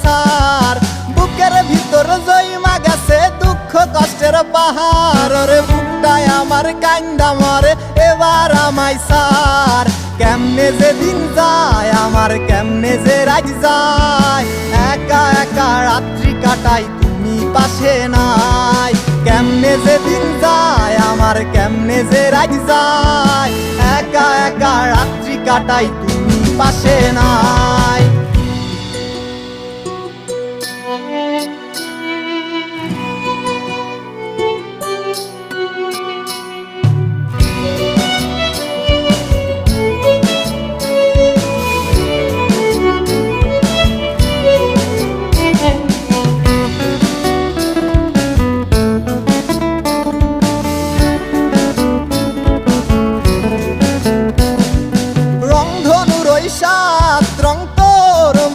সার। বুকের ভিতর জইমা গেছে দুঃখ কষ্টের পাহাড়, ওরে বুকটায় আমার কান্দা মরে এবার আমায় সার। কেমনে যে দিন যায় আমার, কেমনে যে রাত যায়, একা একা রাত্রি কাটাই তুমি পাশে নাই। কেমনে যে দিন যায় আমার, কেমনে যে রাত যায়, একা একা রাত্রি কাটাই তুমি পাশে নাই।